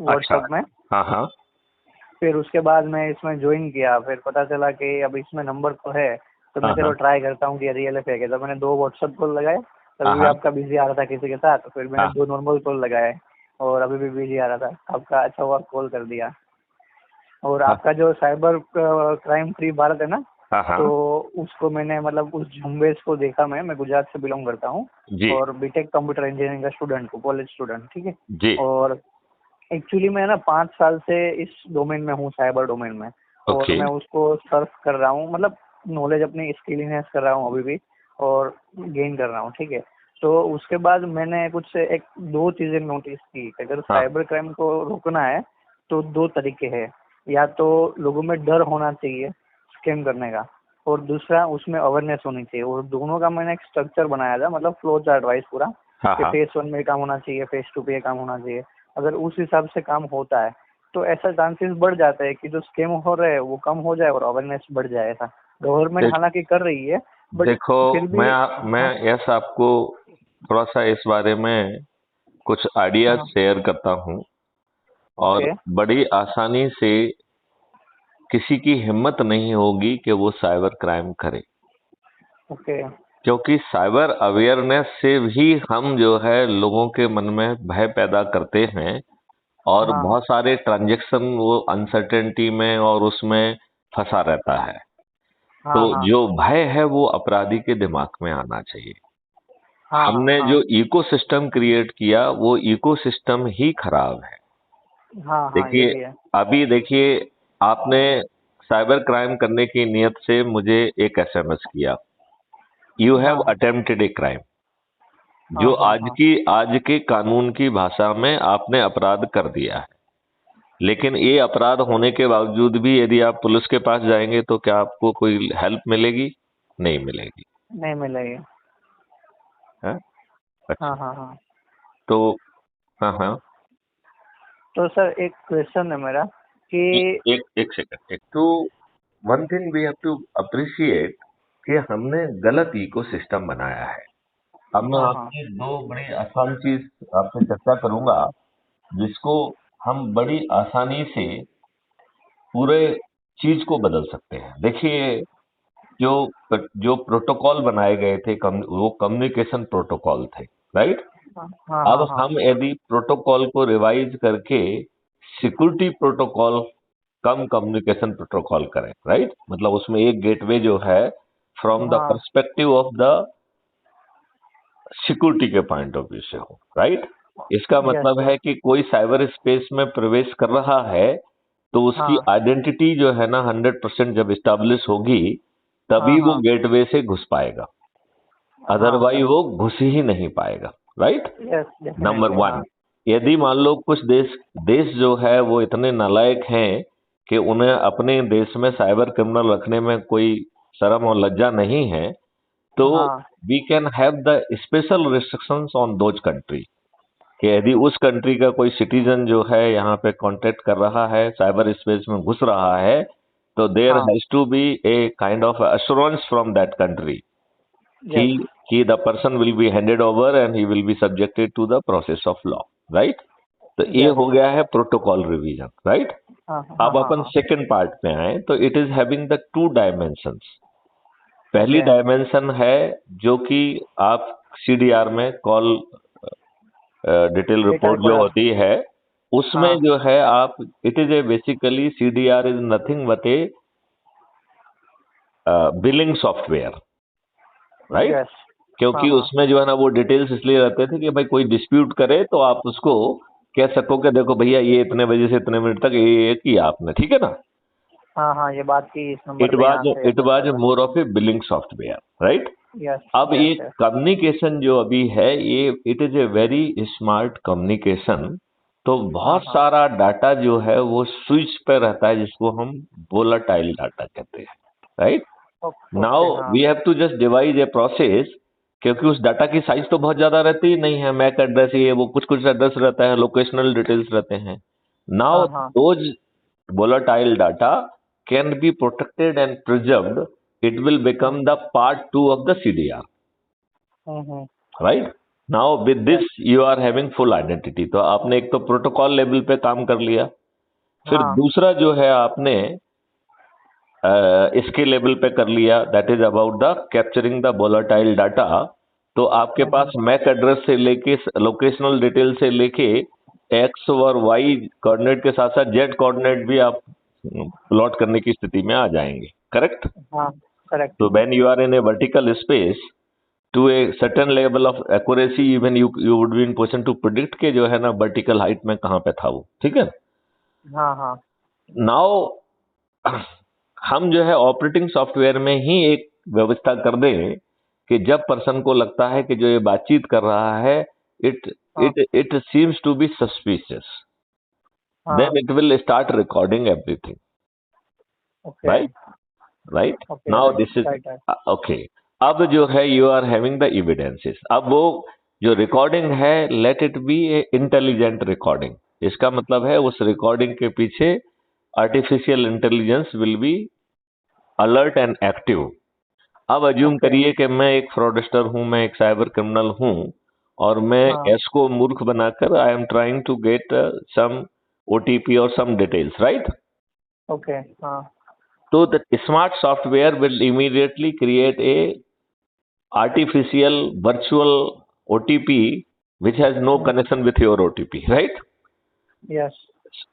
अच्छा। व्हाट्सएप में। हाँ हाँ। फिर उसके बाद मैं इसमें ज्वाइन किया, फिर पता चला कि अब इसमें नंबर तो है, तो मैं हाँ चलो हाँ। ट्राई करता हूँ कि रियल है फेक है। तो मैंने 2 व्हाट्सएप कॉल लगाए, हाँ तभी भी हाँ। आपका बिजी आ रहा था किसी के साथ, तो फिर मैंने हाँ 2 नॉर्मल कॉल लगाए और अभी भी बिजी आ रहा था। आपका अच्छा हुआ कॉल कर दिया। और हाँ। आपका जो साइबर क्राइम फ्री भारत है ना, हाँ हाँ। तो उसको मैंने मतलब उस झुंबेश को देखा। मैं गुजरात से बिलोंग करता हूँ जी और बीटेक कंप्यूटर इंजीनियरिंग का स्टूडेंट हूँ, कॉलेज स्टूडेंट, ठीक है। जी। और एक्चुअली मैं ना 5 साल से इस डोमेन में हूँ, साइबर डोमेन में। और ओके। मैं उसको सर्च कर रहा हूँ, मतलब नॉलेज अपनी स्किल इनहेंस कर रहा हूँ अभी भी, और गेन कर रहा हूँ, ठीक है। तो उसके बाद मैंने कुछ एक 2 चीज़ें नोटिस की कि अगर हाँ साइबर क्राइम को रोकना है तो 2 तरीके हैं। या तो लोगों में डर होना चाहिए स्कैम करने का, और दूसरा उसमें अवेयरनेस होनी चाहिए। और दोनों का मैंने एक स्ट्रक्चर बनाया था, मतलब फ्लो चार्ट वाइज पूरा, हाँ। कि हाँ फेज 1 में काम होना चाहिए, फेज 2 पे काम होना चाहिए। अगर उस हिसाब से काम होता है तो ऐसा चांसेस बढ़ जाता है कि जो स्कैम हो रहे हैं वो कम हो जाए और अवेयरनेस बढ़ जाए। ऐसा गवर्नमेंट देख हालांकि कर रही है, बट देखो, फिर भी। मैं हाँ। यस आपको थोड़ा सा इस बारे में कुछ आइडिया हाँ। शेयर करता हूँ। और ओके। बड़ी आसानी से किसी की हिम्मत नहीं होगी कि वो साइबर क्राइम करे, ओके। क्योंकि साइबर अवेयरनेस से भी हम जो है लोगों के मन में भय पैदा करते हैं। और हाँ। बहुत सारे ट्रांजैक्शन वो अनसर्टेनिटी में और उसमें फंसा रहता है। तो हाँ। हाँ। जो भय है वो अपराधी के दिमाग में आना चाहिए। हाँ। हाँ। हमने हाँ। जो इकोसिस्टम क्रिएट किया वो इकोसिस्टम ही खराब है। हाँ। हाँ, ये देखिए, भी है। अभी देखिए, आपने साइबर क्राइम करने की नियत से मुझे एक एसएमएस किया, यू हैव हाँ। Attempted a crime. जो हाँ। हाँ। हाँ। आज के कानून की भाषा में आपने अपराध कर दिया है। लेकिन ये अपराध होने के बावजूद भी यदि आप पुलिस के पास जाएंगे तो क्या आपको कोई हेल्प मिलेगी? नहीं मिलेगी। नहीं मिलेगी। है? हाँ। अच्छा। हाँ। हाँ। तो हाँ हाँ। तो सर एक क्वेश्चन है मेरा कि। एक एक सेकंड, एक तो one thing we have to appreciate कि हमने गलत इकोसिस्टम बनाया है। अब मैं हाँ। हाँ। आपकी दो बड़ी आसान चीज आपसे चर्चा करूंगा, जिसको हम बड़ी आसानी से पूरे चीज को बदल सकते हैं। देखिए, जो जो प्रोटोकॉल बनाए गए थे, वो कम्युनिकेशन प्रोटोकॉल थे, राइट? हाँ। हाँ। अब हाँ। हाँ। हम यदि प्रोटोकॉल को रिवाइज करके सिक्योरिटी प्रोटोकॉल कम कम्युनिकेशन प्रोटोकॉल करें, राइट, मतलब उसमें एक गेटवे जो है फ्रॉम द हाँ। पर्सपेक्टिव ऑफ द सिक्योरिटी के पॉइंट ऑफ व्यू से हो, राइट। इसका यस। मतलब यस। है कि कोई साइबर स्पेस में प्रवेश कर रहा है तो उसकी हाँ। आइडेंटिटी जो है ना 100% जब स्टैब्लिश होगी हाँ। तभी वो हाँ। गेटवे से घुस पाएगा, हाँ। अदरवाइज वो घुस ही नहीं पाएगा, राइट। Yes, number definitely. हाँ। वन, यदि मान लो कुछ देश जो है वो इतने नालायक हैं कि उन्हें अपने देश में साइबर क्रिमिनल रखने में कोई शर्म और लज्जा नहीं है, तो हाँ। We can have the special restrictions on those country, कि यदि उस कंट्री का कोई सिटीजन जो है यहाँ पे कांटेक्ट कर रहा है, साइबर स्पेस में घुस रहा है, तो देयर हाँ। Has to be a kind of assurance from that country कि यस। कि the person will be handed over and he will be subjected to the process of law, right. तो ये यस। हो गया है प्रोटोकॉल रिवीजन, राइट। हाँ। हाँ। अब हाँ। अपन हाँ। सेकंड पार्ट में आए तो it is having the two dimensions. पहली ओके। डायमेंशन है जो कि आप सीडीआर में कॉल डिटेल डेटा रिपोर्ट जो रिकॉर्डर। होती है उसमें हाँ। जो है आप, it is a basically CDR is nothing but A billing software, right. Yes. हाँ। क्योंकि हाँ। उसमें जो है ना वो डिटेल्स इसलिए रहते थे कि भाई कोई डिस्प्यूट करे तो आप उसको कह सको कि देखो भैया ये इतने बजे से इतने मिनट तक ये किया आपने, ठीक है ना। हाँ। हाँ, ये बात की इस नंबर इट पे वाज यहाँ से इट ऐसा वाज ऐसा था। More of A billing software, right. Yes. अब यस। ये यस। कम्युनिकेशन जो अभी है ये it is a very smart communication. तो हाँ। बहुत हाँ। सारा डाटा जो है वो स्विच पे रहता है, जिसको हम वोलाटाइल डाटा कहते हैं, राइट। ओके। नाउ हाँ। We have to just divide a process, क्योंकि उस डाटा की साइज तो बहुत ज्यादा रहती ही नहीं है, मैक एड्रेस ये वो कुछ कुछ एड्रेस रहता है, लोकेशनल डिटेल्स रहते हैं। नाउ हाँ। हाँ। Those volatile data can be protected and preserved. It will हाँ। become the part 2 of the CDR, हम्म। हम्म। right? Now with this you are having full identity. तो आपने एक तो प्रोटोकॉल लेवल पे काम कर लिया, फिर हाँ दूसरा जो है आपने इसके लेवल पे कर लिया, that is about the capturing the volatile data. तो आपके पास मैक एड्रेस से लेके लोकेशनल डिटेल से लेके एक्स और वाई कोऑर्डिनेट के साथ साथ जेड कोऑर्डिनेट भी आप प्लॉट करने की स्थिति में आ जाएंगे, करेक्ट? हाँ करेक्ट। तो when you are in a vertical space to a certain level of accuracy, even you would be in position to predict के जो है ना वर्टिकल हाइट में कहाँ पे था वो, ठीक है? हाँ हाँ नाउ हम जो है ऑपरेटिंग सॉफ्टवेयर में ही एक व्यवस्था कर दें कि जब पर्सन को लगता है कि जो ये बातचीत कर रहा है इट हाँ it seems to be suspicious, हाँ then it will start recording everything, okay right? Right okay now right this is right right okay. अब जो है you are having the evidences. अब वो जो रिकॉर्डिंग है let it be a intelligent recording. इसका मतलब है उस रिकॉर्डिंग के पीछे artificial intelligence will be alert and active. अब अज्यूम ओके करिए कि मैं एक फ्रॉडस्टर हूं, मैं एक साइबर क्रिमिनल हूं और मैं हाँ एस को मूर्ख बनाकर I am trying to get some OTP और सम डिटेल्स, राइट? ओके हाँ तो the smart software will immediately create a artificial virtual OTP which has no connection with your OTP, right? Yes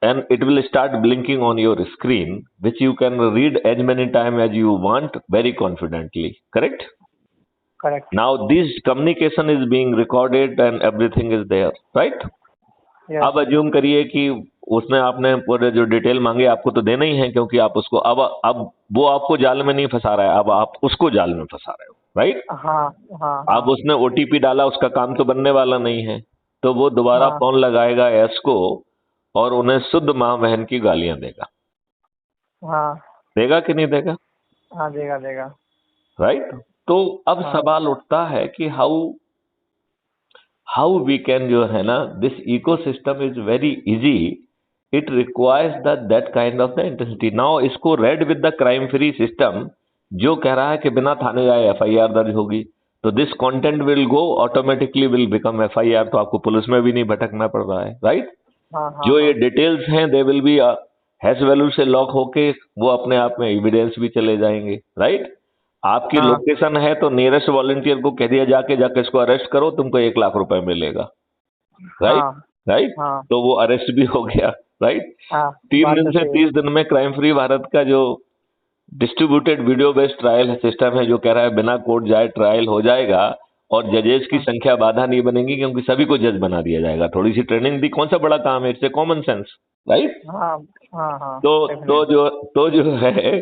And it will start blinking on your screen, which you can read as many times as you want very confidently, correct? Correct Now this communication is being recorded and everything is there, right? Yes अब assume करिए कि उसने आपने पूरे जो detail मांगे आपको तो देना ही है, क्योंकि आप उसको अब वो आपको जाल में नहीं फंसा रहा है, अब आप उसको जाल में फंसा रहे हो, राइट? हाँ हाँ अब उसने ओटीपी डाला, उसका काम तो बनने वाला नहीं है, तो वो दोबारा हाँ फोन लगाएगा एस को और उन्हें शुद्ध माँ बहन की गालियां देगा। हाँ देगा कि नहीं देगा, हाँ देगा देगा राइट? तो अब हाँ सवाल उठता है कि हाउ हाउ वी कैन जो है ना, this ecosystem is very easy, it requires that kind of the intensity. Now इसको read with the crime free system जो कह रहा है कि बिना थाने जाए एफआईआर दर्ज होगी, तो this content will go automatically will become FIR, तो आपको पुलिस में भी नहीं भटकना पड़ रहा है, राइट? हाँ हाँ जो ये हाँ डिटेल्स हैं they will be hash value से लॉक होके वो अपने आप में एविडेंस भी चले जाएंगे, राइट? आपकी हाँ लोकेशन है तो नियरेस्ट वॉलंटियर को कह दिया जाके इसको अरेस्ट करो, तुमको 1 लाख रुपए मिलेगा, राइट? हाँ राइट? हाँ तो वो अरेस्ट भी हो गया, राइट? हाँ 3 बात दिन तो से सही है 30 दिन में क्राइम फ्री भारत का जो distributed video based trial system है जो कह रहा है बिना कोर्ट जाए ट्रायल हो जाएगा और जजेस की हाँ संख्या बाधा नहीं बनेगी क्योंकि सभी को जज बना दिया जाएगा। थोड़ी सी ट्रेनिंग दी, कौन सा बड़ा काम है, it's a common sense, right? हाँ हाँ हाँ तो तो डेफिनेटली जो तो जो है,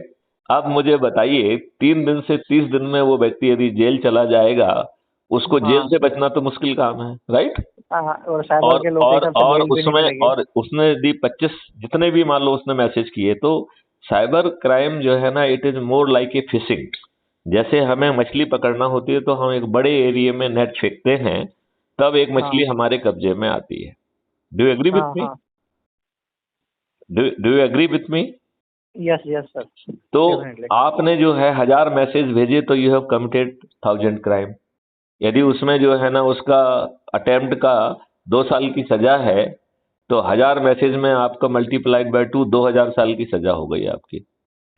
अब मुझे बताइए 3 दिन से 30 दिन में वो व्यक्ति यदि जेल चला जाएगा, उसको जेल हाँ से बचना तो मुश्किल काम है, राइट? हाँ और साइबर के लोग के हिसाब से और बेल भी नहीं उसमें मिलेगी। और उसने यदि 25 जितने भी मान लो उसने मैसेज किए, तो साइबर क्राइम जो है ना it is more like a fishing. जैसे हमें मछली पकड़ना होती है तो हम एक बड़े एरिया में नेट फेंकते हैं, तब एक हाँ मछली हमारे कब्जे में आती है। डू यू एग्री विथ हाँ मी? हाँ do you agree with me? Yes yes sir तो डेफिनेटली आपने जो है 1000 मैसेज भेजे तो यू हैव कमिटेड 1000 क्राइम। यदि उसमें जो है ना उसका अटेम्प्ट का 2 साल की सजा है, तो 1000 मैसेज में आपका मल्टीप्लाइड बाय 2 2000 साल की सजा हो गई आपकी।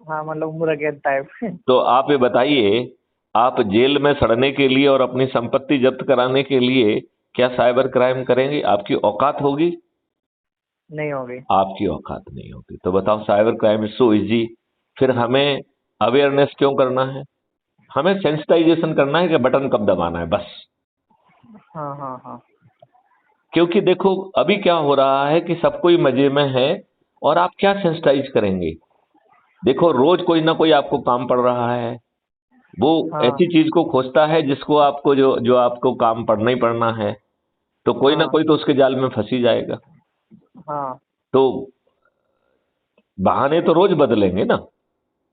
हाँ मतलब उम्र के टाइप तो आप ये बताइए, आप जेल में सड़ने के लिए और अपनी संपत्ति जब्त कराने के लिए क्या साइबर क्राइम करेंगे? आपकी औकात होगी? नहीं होगी। आपकी औकात नहीं होगी। तो बताओ cyber crime is so easy. फिर हमें अवेयरनेस क्यों करना है? हमें सेंसिटाइजेशन करना है कि बटन कब दबाना है, बस। हाँ हाँ हाँ क्योंकि देखो अभी क्या हो रहा है कि सब कोई मजे में है और आप क्या सेंसिटाइज करेंगे। देखो रोज कोई ना कोई आपको काम पड़ रहा है, वो हाँ ऐसी चीज को खोजता है जिसको आपको जो जो आपको काम पड़ना ही पड़ना है, तो कोई ना हाँ कोई तो उसके जाल में फंस ही जाएगा। हाँ तो बहाने तो रोज बदलेंगे ना,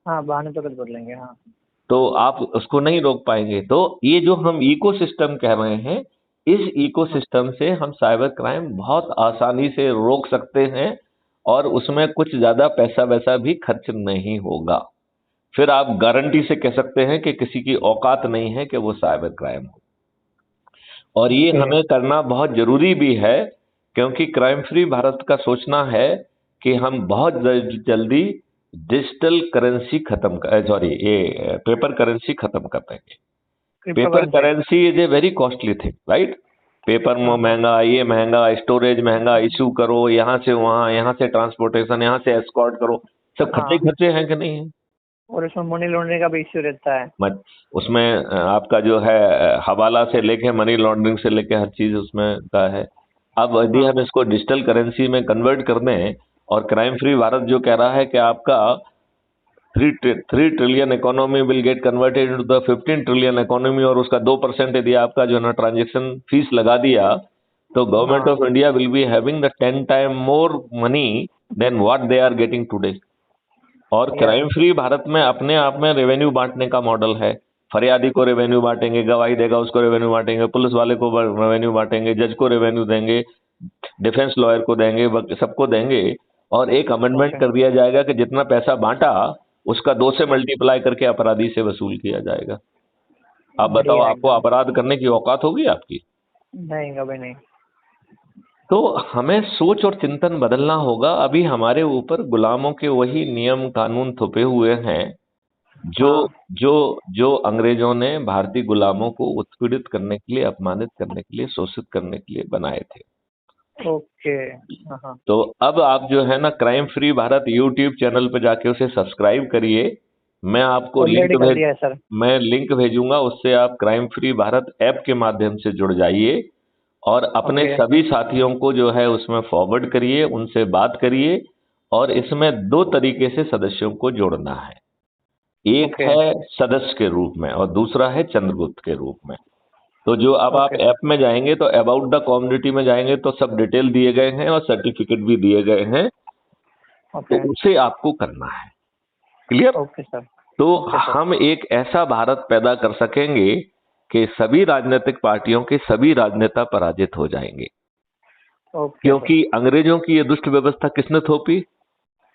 हाँ बहाने तो कुछ बदलेंगे। हाँ तो आप उसको नहीं रोक पाएंगे। तो ये जो हम इकोसिस्टम कह रहे हैं, इस इकोसिस्टम से हम साइबर क्राइम बहुत आसानी से रोक सकते हैं और उसमें कुछ ज्यादा पैसा वैसा भी खर्च नहीं होगा। फिर आप गारंटी से कह सकते हैं कि किसी की औकात नहीं है कि वो साइबर क्राइम हो। और ये ओके। हमें करना बहुत जरूरी भी है, क्योंकि क्राइम फ्री भारत का सोचना है कि हम बहुत जल्दी डिजिटल करेंसी खत्म कर, सॉरी, ये पेपर करेंसी खत्म कर देंगे। Crypto paper currency. Currency is a very costly thing, right? Paper हाँ हाँ महंगा, ये महंगा, स्टोरेज महंगा, इशू करो यहाँ से वहाँ, यहाँ से ट्रांसपोर्टेशन, यहाँ से एस्कॉर्ट करो, सब खर्चे हाँ। खर्चे हैं कि नहीं है? और इसमें मनी लॉन्ड्रिंग का भी इश्यू रहता है। मत उसमें आपका जो है हवाला से लेके मनी लॉन्ड्रिंग से लेके हर चीज उसमें का है। अब यदि हाँ। हम इसको डिजिटल करेंसी में कन्वर्ट कर दें, और क्राइम फ्री भारत जो कह रहा है कि आपका 3 trillion economy will get converted into the 15 trillion economy, और उसका 2% यदि आपका जो है ना ट्रांजेक्शन फीस लगा दिया, तो गवर्नमेंट हाँ। Of India will be having the 10 time more money than what they are getting today. और यस। क्राइम फ्री भारत में अपने आप में रेवेन्यू बांटने का मॉडल है। फरियादी को रेवेन्यू बांटेंगे, गवाही देगा उसको रेवेन्यू बांटेंगे, पुलिस वाले को रेवेन्यू बांटेंगे, जज को रेवेन्यू देंगे, डिफेंस लॉयर को देंगे, सबको देंगे। और एक अमेंडमेंट ओके। कर दिया जाएगा कि जितना पैसा बांटा उसका 2 से हाँ। मल्टीप्लाई करके अपराधी से वसूल किया जाएगा। आप बताओ, बढ़िया आपको एकदम। अपराध करने की औकात होगी आपकी? नहीं, कभी नहीं। तो हमें सोच और चिंतन बदलना होगा। अभी हमारे ऊपर गुलामों के वही नियम कानून थोपे हुए हैं जो हाँ। जो जो अंग्रेजों ने भारतीय गुलामों को उत्पीड़ित करने के लिए, अपमानित करने के लिए, शोषित करने के लिए बनाए थे। ओके। हाँ हाँ। तो अब आप जो है ना crime free Bharat YouTube channel पर जाके उसे सब्सक्राइब करिए। मैं आपको ऑलरेडी कर दिया है सर। मैं लिंक भेजूंगा, उससे आप क्राइम फ्री भारत ऐप के माध्यम से जुड़ जाइए और अपने ओके। सभी साथियों को जो है उसमें फॉरवर्ड करिए, उनसे बात करिए। और इसमें 2 तरीके से सदस्यों को जोड़ना है। एक ओके। है सदस्य के रूप में और दूसरा है चंद्रगुप्त के रूप में। तो जो अब आप ओके सर। ऐप में जाएंगे तो अबाउट द कम्युनिटी में जाएंगे तो सब डिटेल दिए गए हैं और सर्टिफिकेट भी दिए गए हैं। तो ओके। उसे आपको करना है। क्लियर? Okay sir. तो ओके सर। हम एक ऐसा भारत पैदा कर सकेंगे कि सभी राजनीतिक पार्टियों के सभी राजनेता पराजित हो जाएंगे। Okay sir. क्योंकि अंग्रेजों की ये दुष्ट व्यवस्था किसने थोपी?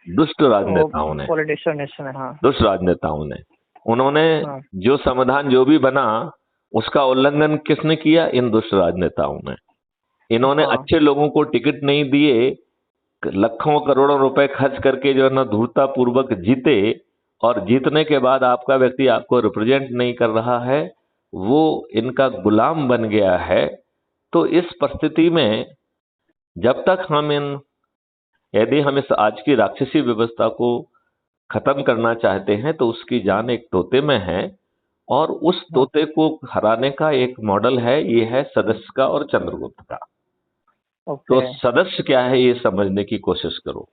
दुष्ट वो राजनेताओं ने। पॉलिटिशियन ने, हाँ। दुष्ट राजनेताओं ने। उन्होंने हाँ। जो संविधान जो भी बना उसका उल्लंघन किसने किया? इन दुष्ट राजनेताओं ने। इन्होंने हाँ। अच्छे लोगों को टिकट नहीं दिए, लाखों करोड़ों रुपए खर्च करके जो है ना धूर्ता पूर्वक जीते, और जीतने के बाद आपका व्यक्ति आपको रिप्रेजेंट नहीं कर रहा है, वो इनका गुलाम बन गया है। तो इस परिस्थिति में जब तक यदि हम इस आज की राक्षसी व्यवस्था को खत्म करना चाहते हैं तो उसकी जान एक तोते में है। और उस हाँ। तोते को हराने का एक मॉडल है, ये है सदस्य का और चंद्रगुप्त का। तो ओके। सदस्य क्या है ये समझने की कोशिश करो।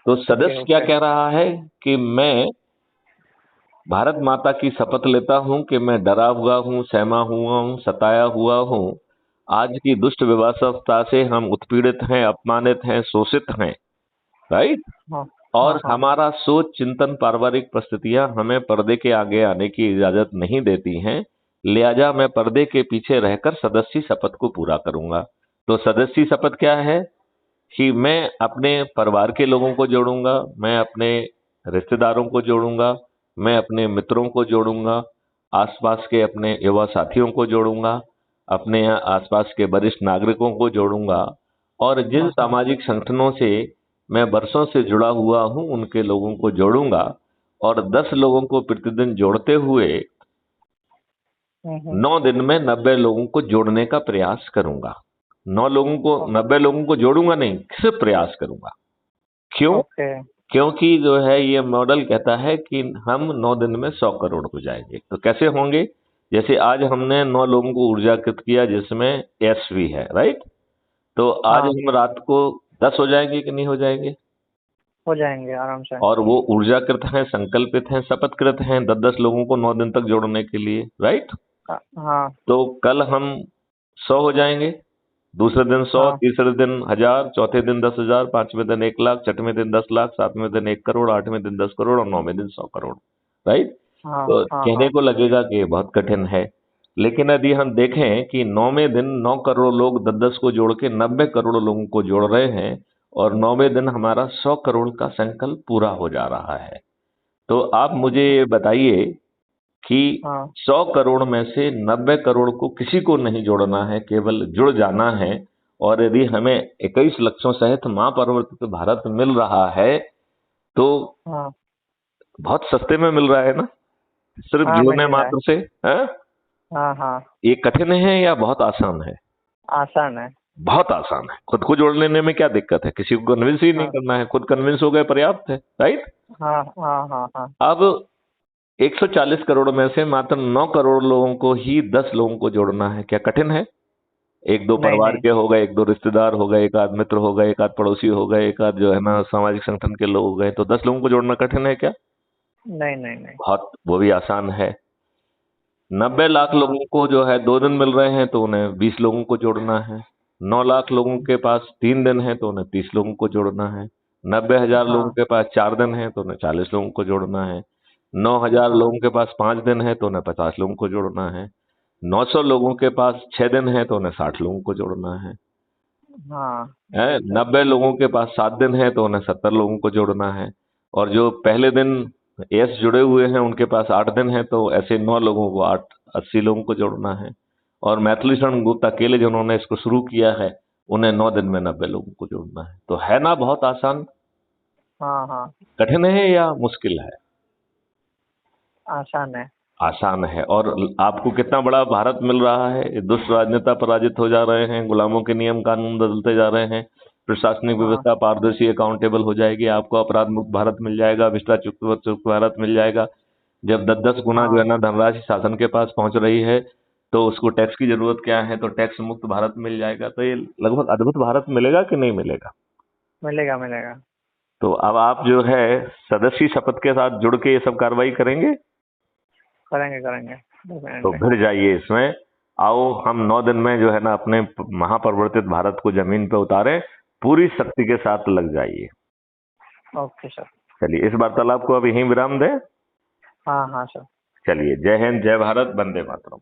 तो ओके। सदस्य क्या ओके। कह रहा है कि मैं भारत माता की शपथ लेता हूं कि मैं डरा हुआ हूं, सहमा हुआ हूं, सताया हुआ हूं। आज की दुष्ट व्यवस्था से हम उत्पीड़ित हैं, अपमानित हैं, शोषित हैं, राइट? हाँ हाँ और हाँ। हमारा सोच चिंतन पारिवारिक परिस्थितियां हमें पर्दे के आगे आने की इजाजत नहीं देती हैं। लिहाजा मैं पर्दे के पीछे रहकर सदस्य शपथ को पूरा करूंगा। तो सदस्य शपथ क्या है कि मैं अपने परिवार के लोगों को जोड़ूंगा, मैं अपने रिश्तेदारों को जोड़ूंगा, मैं अपने मित्रों को जोड़ूंगा, आसपास के अपने युवा साथियों को जोड़ूंगा, अपने आसपास के वरिष्ठ नागरिकों को जोड़ूंगा, और जिन हाँ हाँ। सामाजिक संगठनों से मैं वर्षों से जुड़ा हुआ हूं उनके लोगों को जोड़ूंगा। और 10 लोगों को प्रतिदिन जोड़ते हुए हम्म। 9 दिन में 90 लोगों को जोड़ने का प्रयास करूंगा। 9 लोगों को, ओ- 90 लोगों को जोड़ूंगा नहीं, सिर्फ प्रयास करूंगा। क्यों? ओके। क्योंकि जो है ये मॉडल कहता है कि हम 9 दिन में 100 करोड़ हो जाएंगे। तो कैसे होंगे? जैसे आज हमने 9 लोगों को ऊर्जाकृत किया जिसमें एस भी है, राइट? तो आज हाँ, हम रात को 10 हो जाएंगे कि नहीं हो जाएंगे? हो जाएंगे आराम से। और वो ऊर्जाकृत हैं, संकल्पित हैं, शपथकृत हैं 10-10 लोगों को 9 दिन तक जोड़ने के लिए, राइट? हाँ तो कल हम 100 हो जाएंगे, दूसरे दिन 100, हाँ तीसरे दिन 1000, चौथे दिन 10,000, पांचवें दिन 1 लाख, छठवें दिन 10 लाख, सातवें दिन 1 करोड़, आठवें दिन 10 करोड़ और 9वें दिन 100 करोड़, राइट? हाँ तो हाँ कहने हाँ। को लगेगा कि ये बहुत कठिन है, लेकिन यदि हम देखें कि 9वें दिन 9 करोड़ लोग 10-10 को जोड़ के 90 करोड़ लोगों को जोड़ रहे हैं, और 9वें दिन हमारा 100 करोड़ का संकल्प पूरा हो जा रहा है। तो आप मुझे ये बताइए कि हाँ 100 करोड़ में से 90 करोड़ को किसी को नहीं जोड़ना है, केवल जुड़ जाना है। और यदि हमें 21 लक्षों सहित मां परिवर्तित भारत मिल रहा है तो हाँ बहुत सस्ते में मिल रहा है ना, सिर्फ हाँ जुड़ने मिल रहा है। मात्र से। हाँ? हाँ हाँ ये कठिन है या बहुत आसान है? आसान है। बहुत आसान है। खुद को जोड़ लेने में क्या दिक्कत है? किसी को कन्विंस ही नहीं हाँ करना है, खुद कन्विंस हो गए पर्याप्त है, राइट। हाँ हाँ हाँ हाँ अब 140 करोड़ में से मात्र 9 करोड़ लोगों को ही 10 लोगों को जोड़ना है, क्या कठिन है? एक दो नहीं परिवार नहीं के हो गए, एक दो रिश्तेदार हो गए, एक आध मित्र हो गए, एक आध पड़ोसी हो गए, एक आध जो है ना सामाजिक संगठन के लोग हो गए, तो 10 लोगों को जोड़ना कठिन है क्या? नहीं नहीं नहीं। बहुत, वो भी आसान है। 90 लाख हाँ लोगों को जो है 2 दिन मिल रहे हैं तो उन्हें 20 लोगों को जोड़ना है। 9 लाख लोगों के पास 3 दिन है तो उन्हें 30 लोगों को जोड़ना है। 90,000 लोगों हाँ के पास 4 दिन है तो उन्हें 40 लोगों को जोड़ना है। 9,000 हाँ लोगों के पास 5 दिन है तो उन्हें 50 लोगों को जोड़ना है। 900 लोगों के पास 6 दिन है तो उन्हें 60 लोगों को जोड़ना है। हाँ है, 90 लोगों के पास 7 दिन है तो उन्हें 70 लोगों को जोड़ना है। और जो पहले दिन एस जुड़े हुए हैं उनके पास 8 दिन है तो ऐसे 9 लोगों को 80 लोगों को जोड़ना है। और मैथिली शरण गुप्त अकेले जिन्होंने इसको शुरू किया है उन्हें 9 दिन में 90 लोगों को जोड़ना है। तो है ना बहुत आसान? हाँ हाँ कठिन है या मुश्किल है? आसान है। आसान है। और आपको कितना बड़ा भारत मिल रहा है, दुष्ट राजनेता पराजित हो जा रहे हैं, गुलामों के नियम कानून बदलते जा रहे हैं, प्रशासनिक हाँ व्यवस्था पारदर्शी अकाउंटेबल हो जाएगी, आपको अपराध मुक्त भारत मिल जाएगा, भ्रष्टाचार मुक्त भारत मिल जाएगा। जब 10-10 गुना जो हाँ है ना धनराशि शासन के पास पहुंच रही है तो उसको टैक्स की जरूरत क्या है, तो टैक्स मुक्त भारत मिल जाएगा। तो ये लगभग अद्भुत भारत मिलेगा कि नहीं मिलेगा? मिलेगा मिलेगा। तो अब आप जो है सदस्य शपथ के साथ जुड़ के ये सब कार्रवाई करेंगे? करेंगे करेंगे तो डेफिनेटली। भिड़ जाइए इसमें। आओ हम 9 दिन में जो है ना अपने महापरिवर्तित भारत को जमीन पे उतारें, पूरी शक्ति के साथ लग जाइए। Okay sir. चलिए इस वार्तालाप को अब यहीं विराम दें। हाँ हाँ सर। चलिए, जय हिंद, जय भारत, वंदे मातरम।